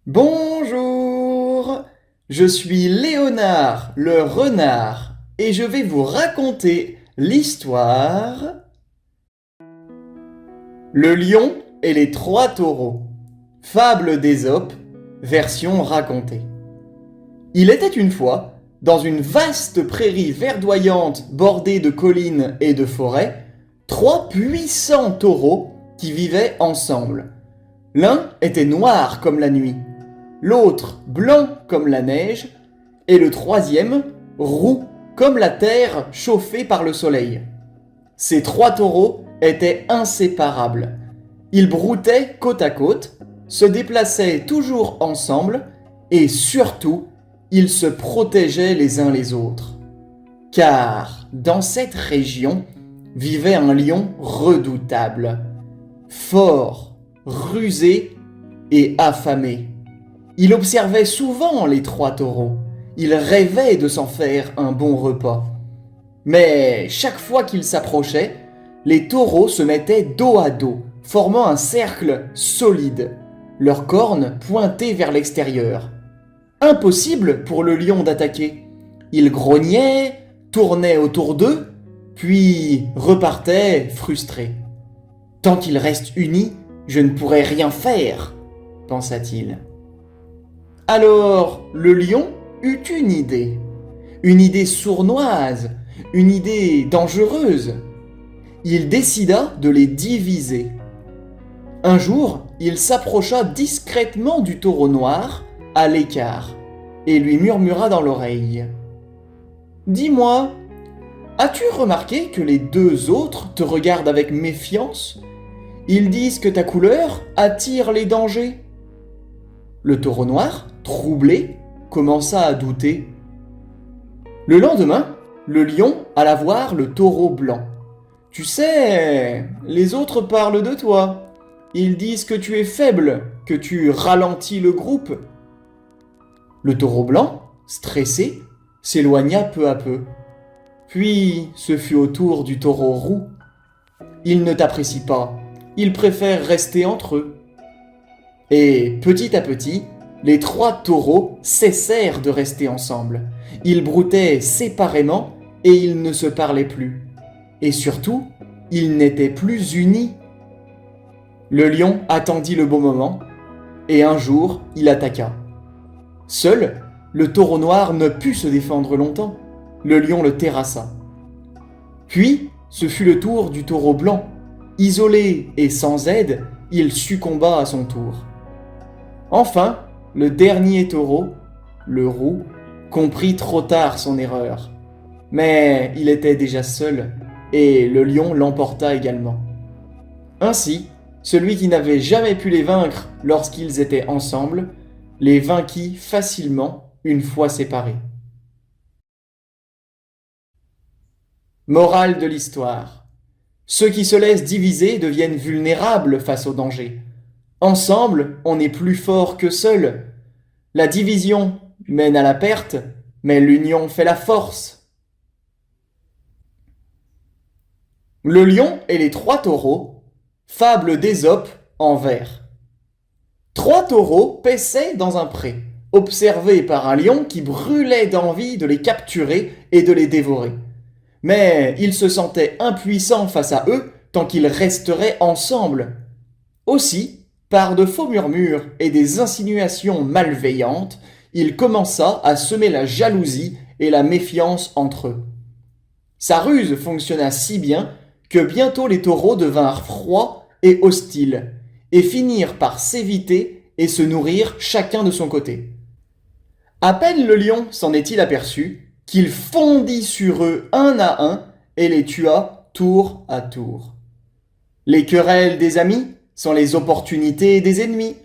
Bonjour, je suis Léonard le renard et je vais vous raconter l'histoire Le lion et les trois taureaux. Fable d'Ésope, version racontée. Il était une fois, dans une vaste prairie verdoyante bordée de collines et de forêts, trois puissants taureaux qui vivaient ensemble. L'un était noir comme la nuit, l'autre blanc comme la neige, et le troisième roux comme la terre chauffée par le soleil. Ces trois taureaux étaient inséparables. Ils broutaient côte à côte, se déplaçaient toujours ensemble, et surtout, ils se protégeaient les uns les autres. Car dans cette région vivait un lion redoutable, fort, rusé et affamé. Il observait souvent les trois taureaux. Il rêvait de s'en faire un bon repas. Mais chaque fois qu'il s'approchait, les taureaux se mettaient dos à dos, formant un cercle solide, leurs cornes pointées vers l'extérieur. Impossible pour le lion d'attaquer. Il grognait, tournait autour d'eux, puis repartait frustré. Tant qu'ils restent unis, je ne pourrai rien faire, pensa-t-il. Alors le lion eut une idée sournoise, une idée dangereuse. Il décida de les diviser. Un jour, il s'approcha discrètement du taureau noir, à l'écart, et lui murmura dans l'oreille. « Dis-moi, as-tu remarqué que les deux autres te regardent avec méfiance ? Ils disent que ta couleur attire les dangers. » Le taureau noir, troublé, commença à douter. Le lendemain, le lion alla voir le taureau blanc. « Tu sais, les autres parlent de toi. Ils disent que tu es faible, que tu ralentis le groupe. » Le taureau blanc, stressé, s'éloigna peu à peu. Puis ce fut au tour du taureau roux. « Ils ne t'apprécient pas, ils préfèrent rester entre eux. » Et petit à petit, les trois taureaux cessèrent de rester ensemble. Ils broutaient séparément et ils ne se parlaient plus. Et surtout, ils n'étaient plus unis. Le lion attendit le bon moment et un jour, il attaqua. Seul, le taureau noir ne put se défendre longtemps. Le lion le terrassa. Puis, ce fut le tour du taureau blanc. Isolé et sans aide, il succomba à son tour. Enfin, le dernier taureau, le roux, comprit trop tard son erreur. Mais il était déjà seul, et le lion l'emporta également. Ainsi, celui qui n'avait jamais pu les vaincre lorsqu'ils étaient ensemble, les vainquit facilement une fois séparés. Morale de l'histoire. Ceux qui se laissent diviser deviennent vulnérables face au danger. Ensemble, on est plus fort que seul. La division mène à la perte, mais l'union fait la force. Le lion et les trois taureaux, fable d'Ésope en vers. Trois taureaux paissaient dans un pré, observés par un lion qui brûlait d'envie de les capturer et de les dévorer. Mais il se sentait impuissant face à eux tant qu'ils resteraient ensemble. Aussi, par de faux murmures et des insinuations malveillantes, il commença à semer la jalousie et la méfiance entre eux. Sa ruse fonctionna si bien que bientôt les taureaux devinrent froids et hostiles, et finirent par s'éviter et se nourrir chacun de son côté. À peine le lion s'en est-il aperçu, qu'il fondit sur eux un à un et les tua tour à tour. Les querelles des amis sont les opportunités des ennemis.